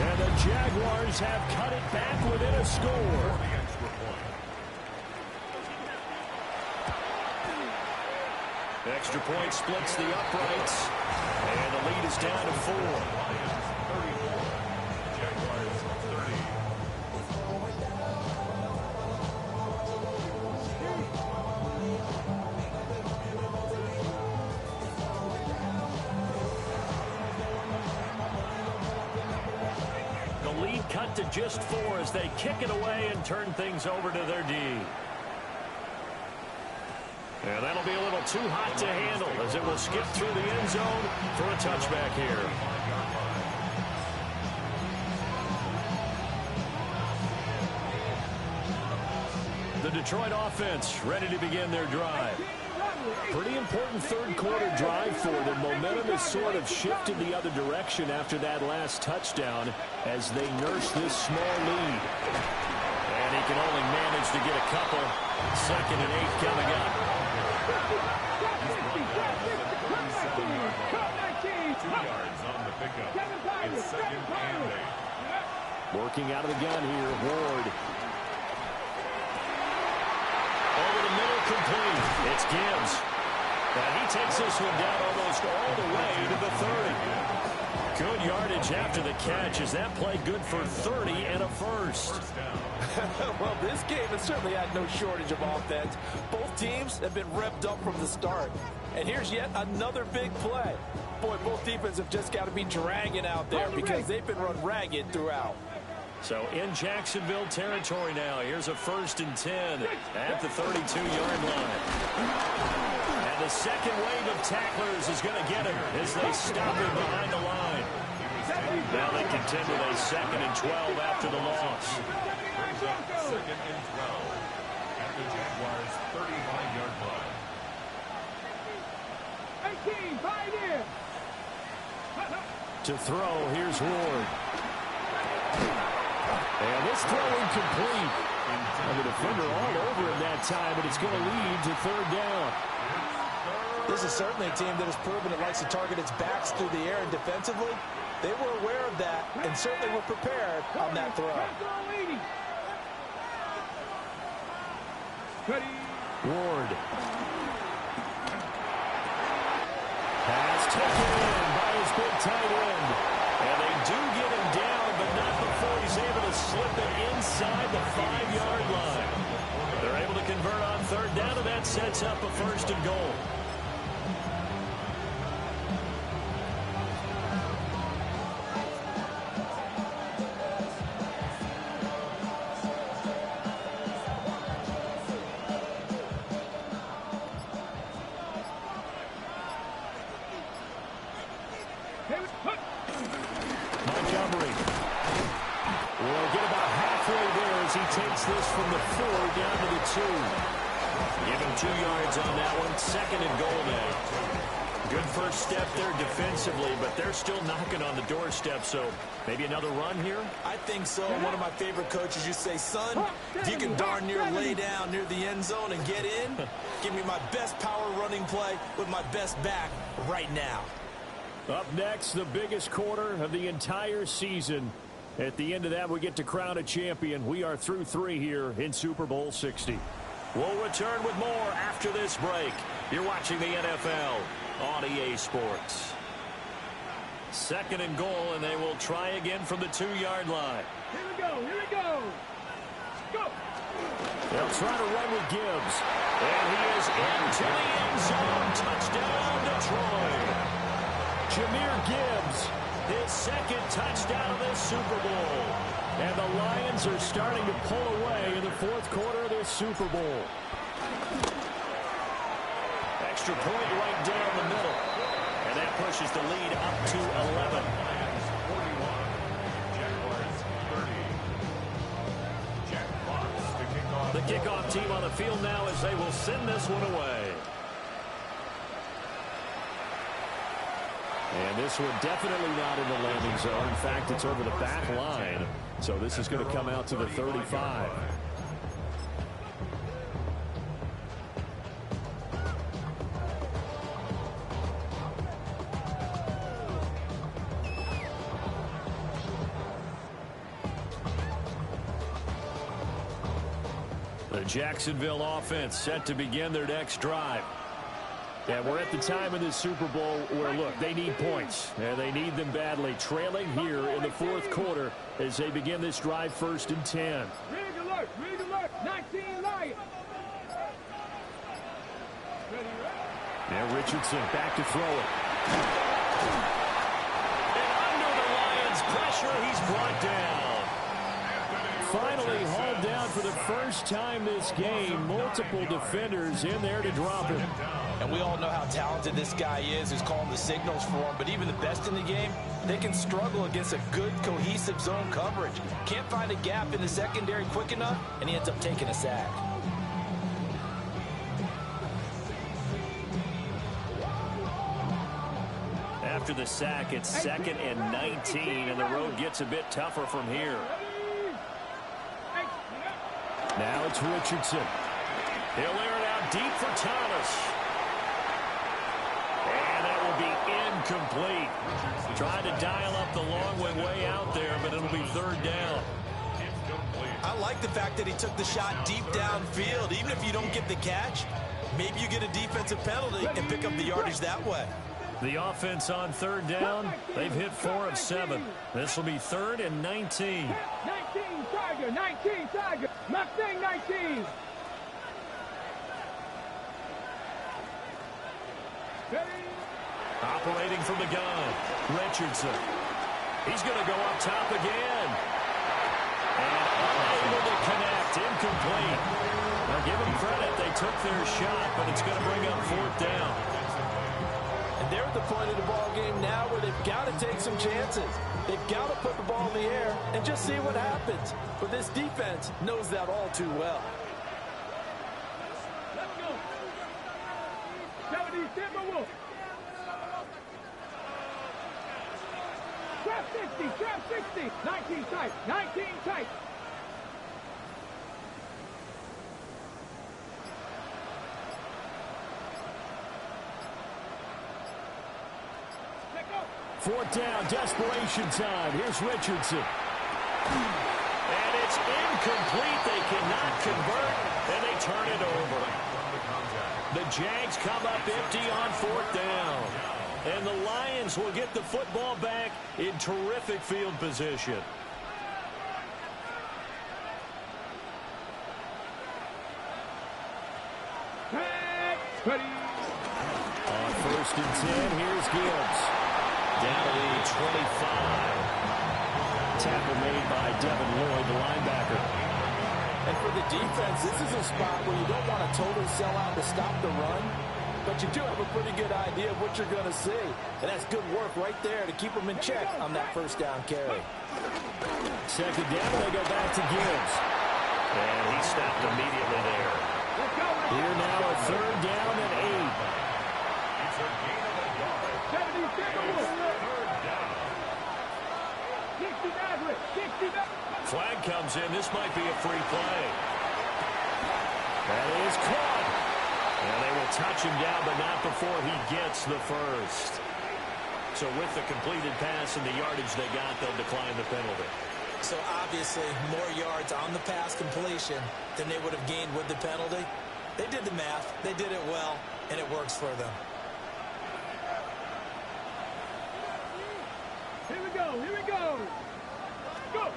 and the Jaguars have cut it back within a score. The extra point. Extra point splits the uprights. And the lead is down to 4. Lions 34. Jaguars 30. The lead cut to just 4 as they kick it away and turn things over to their D. And that'll be a little too hot to handle as it will skip through the end zone for a touchback here. The Detroit offense ready to begin their drive. Pretty important third quarter drive for them. Momentum has sort of shifted the other direction after that last touchdown as they nurse this small lead. And he can only manage to get a couple. 2nd and 8 coming up. 2 yards on the pickup. It's 2nd and 8. Working out of the gun here, Ward. Over the middle, complete. It's Gibbs. And he takes this one down almost all the way to the 30. Good yardage after the catch. Is that play good for 30 and a first? First down. Well, this game has certainly had no shortage of offense. Both teams have been revved up from the start. And here's yet another big play. Boy, both defenses have just got to be dragging out there because they've been run ragged throughout. So in Jacksonville territory now. Here's a 1st and 10 at the 32-yard line. And the second wave of tacklers is going to get him as they stop him behind the line. Now they contend with a 2nd and 12 after the loss. Brings up 2nd and 12 at the Jaguars' 35-yard line. 18, fight in. To throw, here's Ward. And this throw incomplete. And the defender all over him that time, but it's going to lead to 3rd down. This is certainly a team that has proven it likes to target its backs through the air and defensively. They were aware of that and certainly were prepared on that throw. Ward. Pass taken in by his big tight end. And they do get him down, but not before he's able to slip it inside the 5-yard line. They're able to convert on 3rd down, and that sets up a 1st and goal. Montgomery will get about halfway there as he takes this from the 4 down to the 2. Give him 2 yards on that one. 2nd and goal now. Good first step there defensively, but they're still knocking on the doorstep, so maybe another run here? I think so. One of my favorite coaches used to say, son, if you can darn near lay down near the end zone and get in, give me my best power running play with my best back right now. Up next, the biggest quarter of the entire season. At the end of that, we get to crown a champion. We are through 3 here in Super Bowl 60. We'll return with more after this break. You're watching the NFL on EA Sports. 2nd and goal, and they will try again from the 2-yard line. Here we go, here we go. Go. They'll try to run with Gibbs. And he is into the end zone. Touchdown, Detroit. Jahmyr Gibbs, his second touchdown of this Super Bowl. And the Lions are starting to pull away in the fourth quarter of this Super Bowl. Extra point right down the middle. And that pushes the lead up to 11. Lions 41, Jaguars 30. Jack Fox to kick off. The kickoff team on the field now as they will send this one away. And this one definitely not in the landing zone. In fact, it's over the back line. So this is going to come out to the 35. The Jacksonville offense set to begin their next drive. And we're at the time in this Super Bowl where, look, they need points. And they need them badly. Trailing here in the fourth quarter as they begin this drive 1st and 10. Rig alert, 19 Lions. Now Richardson back to throw it. And under the Lions' pressure, he's brought down. Finally hauled down for the first time this game. Multiple defenders in there to drop him. And we all know how talented this guy is who's calling the signals for him. But even the best in the game, they can struggle against a good, cohesive zone coverage. Can't find a gap in the secondary quick enough, and he ends up taking a sack. After the sack, it's 2nd and 19, and the road gets a bit tougher from here. Now it's Richardson. He'll air it out deep for Thomas. And that will be incomplete. Trying to dial up the long way out there, but it'll be 3rd down. I like the fact that he took the shot deep downfield. Even if you don't get the catch, maybe you get a defensive penalty and pick up the yardage that way. The offense on 3rd down, they've hit 4 of 7. This will be 3rd and 19. 19 Tiger. Mustang 19. Operating from the gun, Richardson. He's going to go up top again. And unable to connect, incomplete. Now give them credit, they took their shot, but it's going to bring up 4th down. And they're at the point of the ball game now where they've got to take some chances. They've got to put the ball in the air and just see what happens. But this defense knows that all too well. Let's go. 70 Timberwolves. Trap 60. 19 tight. 19 tight. Fourth down, desperation time. Here's Richardson. And it's incomplete. They cannot convert, and they turn it over. The Jags come up empty on 4th down. And the Lions will get the football back in terrific field position. Ready. On 1st and 10, here's Gibbs. Down to the 25. Tackle made by Devin Lloyd, the linebacker. And for the defense, this is a spot where you don't want to totally sell out to stop the run, but you do have a pretty good idea of what you're going to see. And that's good work right there to keep them in check on that 1st down carry. 2nd down, they go back to Gibbs. And he stopped immediately there. Here now a 3rd down and 8. It's a gain of a yard. 70 Timberwolves. 3rd down. 60 Maverick. 60 Maverick. Flag comes in. This might be a free play. That is caught. And they will touch him down, but not before he gets the 1st. So with the completed pass and the yardage they got, they'll decline the penalty. So obviously, more yards on the pass completion than they would have gained with the penalty. They did the math. They did it well, and it works for them. Here we go. Go.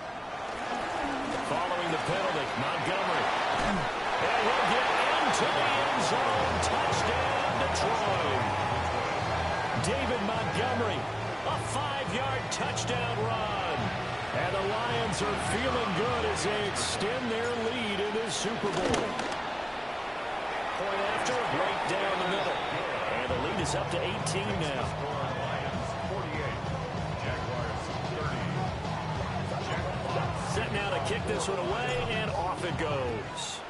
Following the penalty, Montgomery And he'll get into the end zone. Touchdown, Detroit. David Montgomery, a 5-yard touchdown run. And the Lions are feeling good as they extend their lead in this Super Bowl. Point after, right down the middle. And the lead is up to 18 now. Lions 48, Jaguars 30. Set now to kick this one away, and off it goes.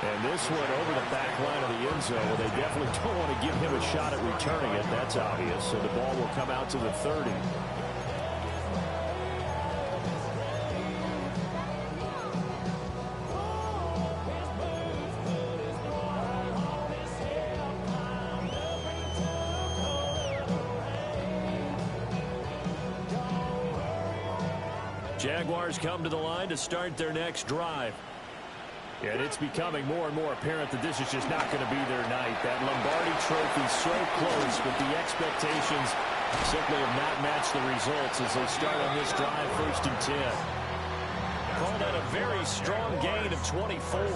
And this one over the back line of the end zone. Well, they definitely don't want to give him a shot at returning it. That's obvious. So the ball will come out to the 30. Jaguars come to the line to start their next drive. And it's becoming more and more apparent that this is just not going to be their night. That Lombardi trophy so close, but the expectations simply have not matched the results as they start on this drive, 1st and 10. Called out a very strong gain of 24.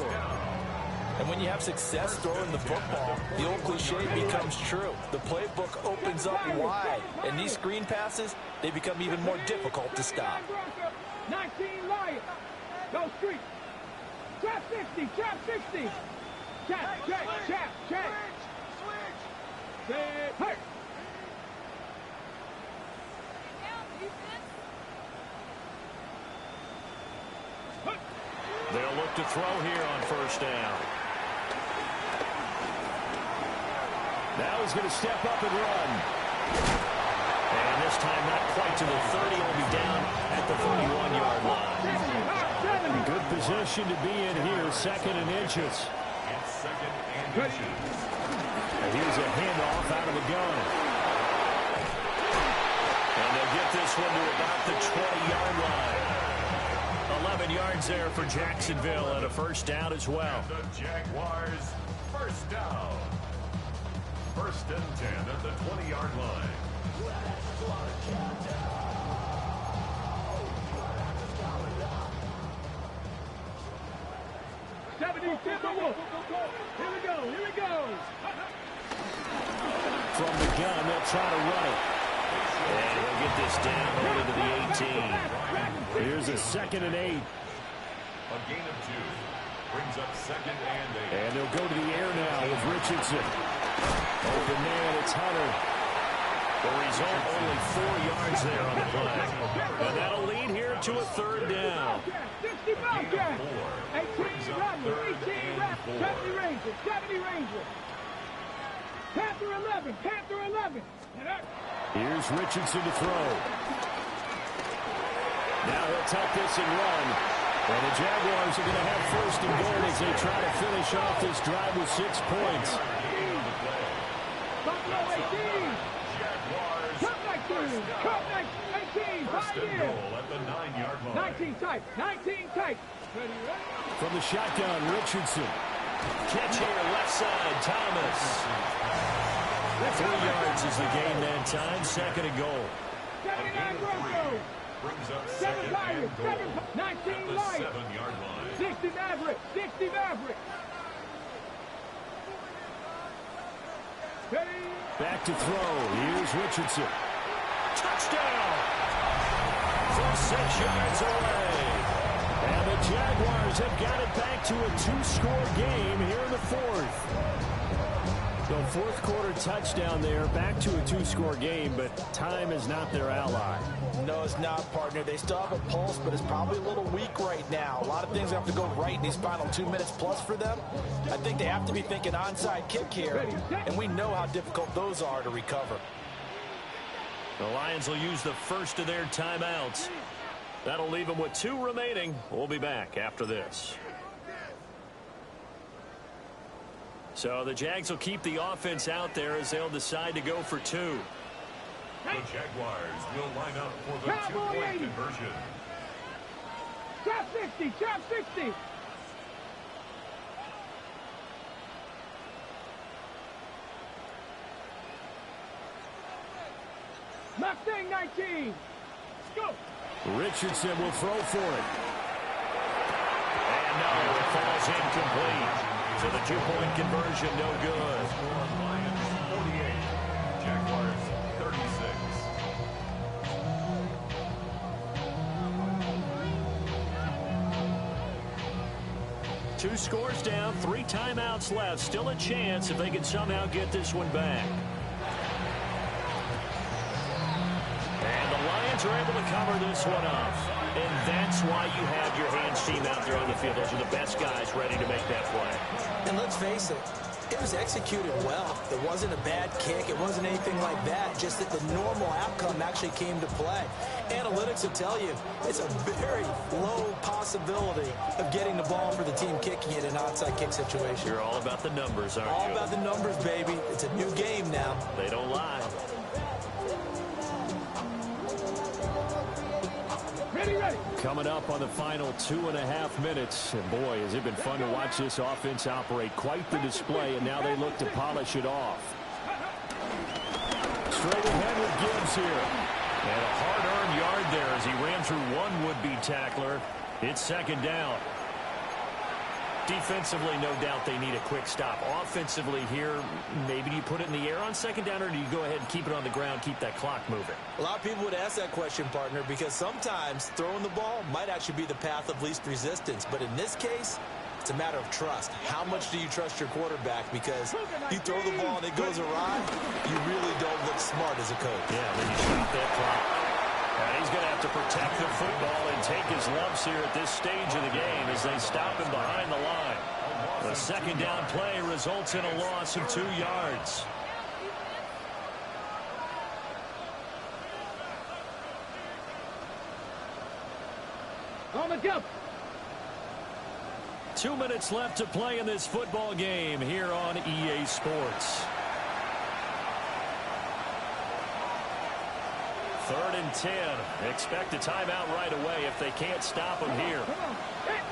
And when you have success throwing the football, the old cliche becomes true. The playbook opens up wide, and these screen passes, they become even more difficult to stop. 19 Lions. Go street. Trap 60, trap 60. Trap, trap. Switch. Hey. They'll look to throw here on 1st down. Now he's going to step up and run. And this time not quite to the 30. Will be down at the 31-yard line. Good position to be in here, 2nd and inches. It's 2nd and inches. And here's a handoff out of the gun. And they'll get this one to about the 20-yard line. 11 yards there for Jacksonville and a 1st down as well. And the Jaguars 1st down. 1st and 10 at the 20-yard line. Here we go. From the gun, they'll try to run it. And they'll get this down over to the 18. Here's a 2nd and 8. A gain of 2. Brings up 2nd and 8. And they'll go to the air now with Richardson. Open man, it's Hunter. The result, only 4 yards there on the play. And that'll lead here to a 3rd down. 60 Bobcat. 18 Rattler. 18 Rattler. 70 Rangers. 70 Rangers. Panther 11. Panther 11. Here's Richardson to throw. Now he'll tuck this and run. And the Jaguars are going to have 1st and goal as they try to finish off this drive with 6 points. Buffalo 18. Cup 19. Cup 18. 5 years. Goal at the 9-yard line. 19 tight. 19 tight. From the shotgun, Richardson. Catch here, left side, Thomas. 3 yards is the gain that time, 2nd and goal. 79 Broncos. Brings up 7 2nd Lions. and goal 19 at the Lions. 7-yard line. 60 Maverick. 60 Maverick. Back to throw. Here's Richardson. Touchdown! From 6 yards away. And the Jaguars have got it back to a 2-score game here in the 4th. So 4th quarter touchdown there, back to a 2-score game, but time is not their ally. No, it's not, partner. They still have a pulse, but it's probably a little weak right now. A lot of things have to go right in these final 2 minutes plus for them. I think they have to be thinking onside kick here, and we know how difficult those are to recover. The Lions will use the first of their timeouts. That'll leave them with 2 remaining. We'll be back after this. So the Jags will keep the offense out there as they'll decide to go for 2. The Jaguars will line up for the 2-point conversion. Trap 60. Trap 60. Mustang 19. Let's go. Richardson will throw for it. And no, it falls incomplete. So the two-point conversion, no good. Lions 48, Jaguars 36. Two scores down, 3 timeouts left. Still a chance if they can somehow get this one back. And the Lions are able to cover this one up. And that's why you have your hands team out there on the field. Those are the best guys ready to make that play. And let's face it, it was executed well. It wasn't a bad kick. It wasn't anything like that. Just that the normal outcome actually came to play. Analytics will tell you it's a very low possibility of getting the ball for the team kicking it in an onside kick situation. You're all about the numbers, aren't you? All about the numbers, baby. It's a new game now. They don't lie. Coming up on the final 2.5 minutes. And boy, has it been fun to watch this offense operate. Quite the display, and now they look to polish it off. Straight ahead with Gibbs here. And a hard-earned yard there as he ran through one would-be tackler. It's second down. Defensively, no doubt they need a quick stop. Offensively here, maybe you put it in the air on second down, or do you go ahead and keep it on the ground, keep that clock moving? A lot of people would ask that question, partner, because sometimes throwing the ball might actually be the path of least resistance. But in this case, it's a matter of trust. How much do you trust your quarterback? Because you throw the ball and it goes awry, you really don't look smart as a coach. Yeah, then you stop that clock. And he's going to have to protect the football and take his lumps here at this stage of the game as they stop him behind the line. The second down play results in a loss of 2 yards. On the jump. 2 minutes left to play in this football game here on EA Sports. 3rd and 10. Expect a timeout right away if they can't stop him here. Come on. Hit.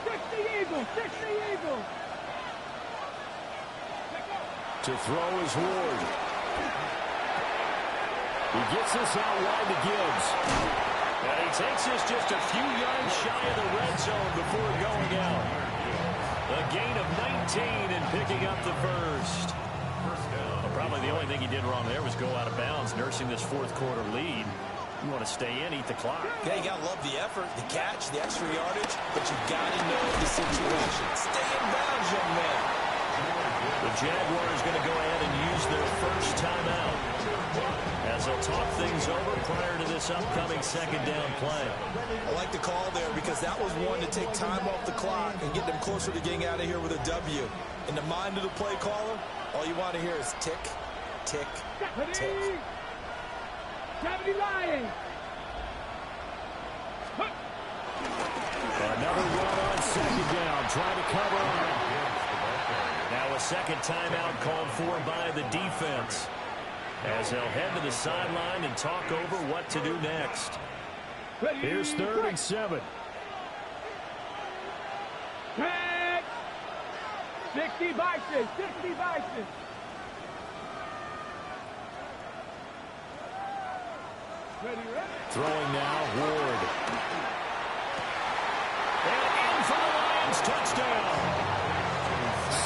Stick the eagle. Stick the eagle. To throw is Ward. He gets this out wide to Gibbs. And he takes this just a few yards shy of the red zone before going out. A gain of 19 and picking up the first. Probably the only thing he did wrong there was go out of bounds, nursing this fourth quarter lead. You want to stay in, eat the clock. Yeah, you got to love the effort, the catch, the extra yardage, but you got to know the situation. Stay in bounds, young man. The Jaguars going to go ahead and use their first timeout as they'll talk things over prior to this upcoming second down play. I like the call there because that was one to take time off the clock and get them closer to getting out of here with a W. In the mind of the play caller, all you want to hear is tick, tick, tick. 70 Lions. Another run on second down, trying to cover on it. Now a second timeout called for by the defense as they'll head to the sideline and talk over what to do next. Here's 3rd and 7. 60 Bison. 60 Bison. Ready. Throwing now, Ward. And in for the Lions, touchdown.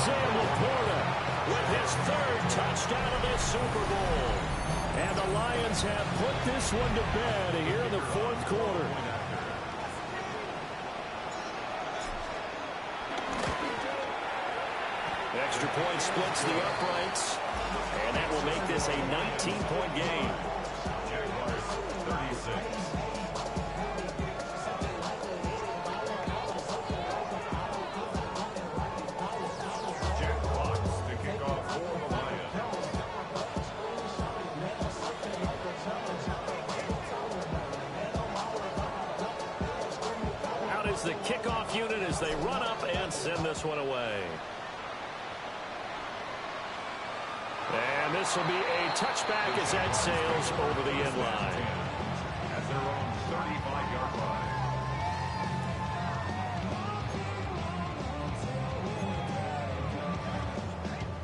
Sam Laporta With his 3rd touchdown of this Super Bowl. and the Lions have put this one to bed here in the 4th quarter. Extra point splits the uprights, and that will make this a 19-point game. Jaguars 36. Jet Fox to kick off for the Lions. Out is the kickoff unit as they run up and send this one away. And this will be a touchback as that sails over the end line. At their own 35-yard line.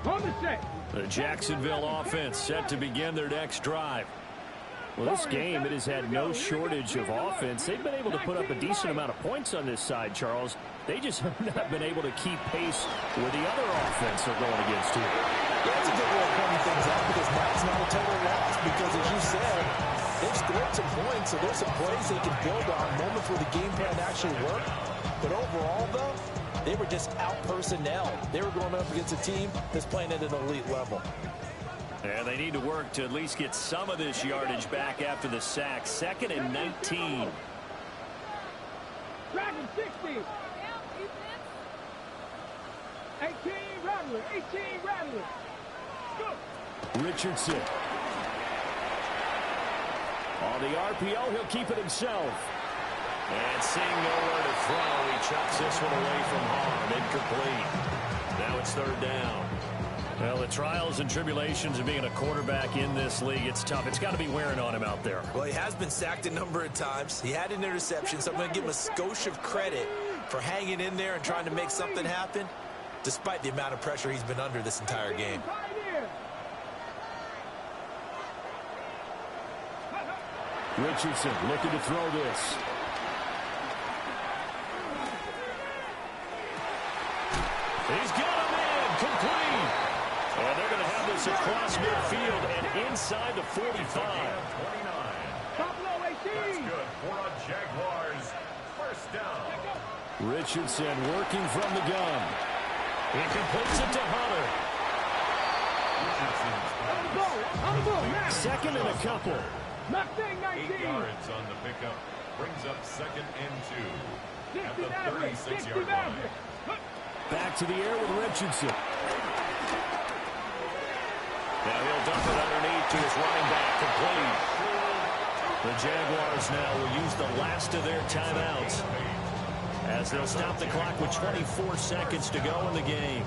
On the set. The Jacksonville offense set to begin their next drive. Well, this game, it has had no shortage of offense. They've been able to put up a decent amount of points on this side, Charles. They just have not been able to keep pace with the other offense they're going against here. Yeah, that's a good way of pointing things out because now it's not a total loss because, as you said, they've scored some points, so there's some plays they can build on, moments where the game plan actually worked. But overall, though, they were just out-personnel. They were going up against a team that's playing at an elite level. And they need to work to at least get some of this yardage back after the sack. 2nd and 19. Dragon 60. 18 Rattler. 18 Rattler. Go. Richardson. On the RPO, he'll keep it himself. And seeing nowhere to throw, he chucks this one away from harm. Incomplete. Now it's 3rd down. Well, the trials and tribulations of being a quarterback in this league, it's tough. It's got to be wearing on him out there. Well, he has been sacked a number of times. He had an interception, so I'm going to give him a skosh of credit for hanging in there and trying to make something happen, despite the amount of pressure he's been under this entire game. Richardson looking to throw this. He's got him in, complete. And they're going to have this across midfield and inside the 45. That's good for a Jaguars first down. Richardson working from the gun. He completes it to Hunter. 2nd and a couple. 8 yards on the pickup. Brings up 2nd and 2. At the 36-yard line. Back to the air with Richardson. Now he'll dump it underneath to his running back, complete. The Jaguars now will use the last of their timeouts as they'll stop the clock with 24 seconds to go in the game.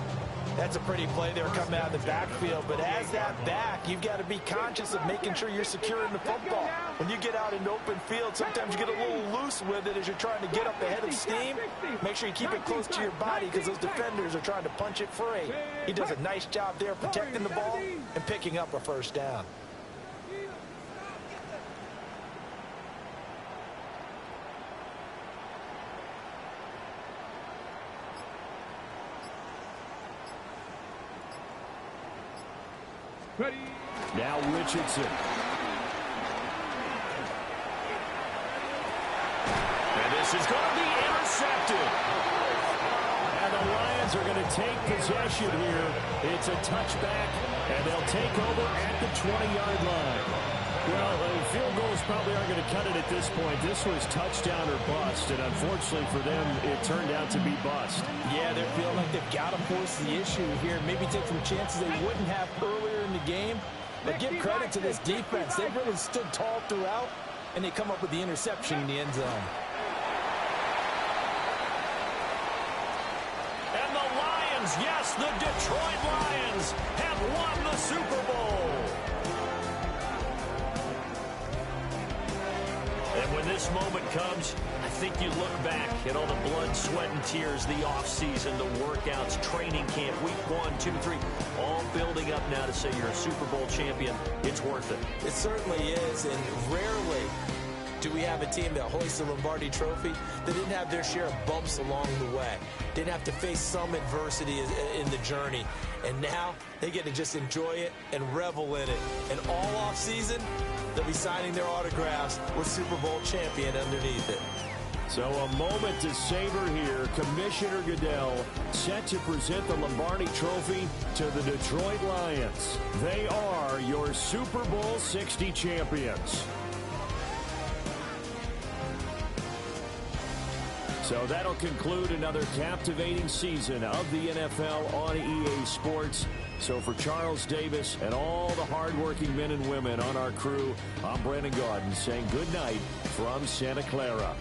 That's a pretty play there coming out of the backfield, but as that back, you've got to be conscious of making sure you're securing the football. When you get out in open field, sometimes you get a little loose with it as you're trying to get up ahead of steam. Make sure you keep it close to your body because those defenders are trying to punch it free. He does a nice job there protecting the ball and picking up a first down. Ready. Now Richardson. And this is going to be intercepted. And the Lions are going to take possession here. It's a touchback, and they'll take over at the 20-yard line. Well, field goals probably aren't going to cut it at this point. This was touchdown or bust, and unfortunately for them, it turned out to be bust. Yeah, they're feeling like they've got to force the issue here. Maybe take some chances they wouldn't have earlier in the game. But give credit to this defense. They've really stood tall throughout, and they come up with the interception in the end zone. And the Lions, yes, the Detroit Lions have won the Super Bowl. And when this moment comes, I think you look back at all the blood, sweat, and tears, the offseason, the workouts, training camp, week 1, 2, 3, all building up now to say you're a Super Bowl champion. It's worth it. It certainly is, and rarely do we have a team that hoists the Lombardi Trophy that didn't have their share of bumps along the way, didn't have to face some adversity in the journey, and now they get to just enjoy it and revel in it. And all offseason, they'll be signing their autographs with Super Bowl champion underneath it. So a moment to savor here. Commissioner Goodell set to present the Lombardi Trophy to the Detroit Lions. They are your Super Bowl 60 champions. So that'll conclude another captivating season of the NFL on EA Sports. So for Charles Davis and all the hardworking men and women on our crew, I'm Brandon Gaudin saying good night from Santa Clara.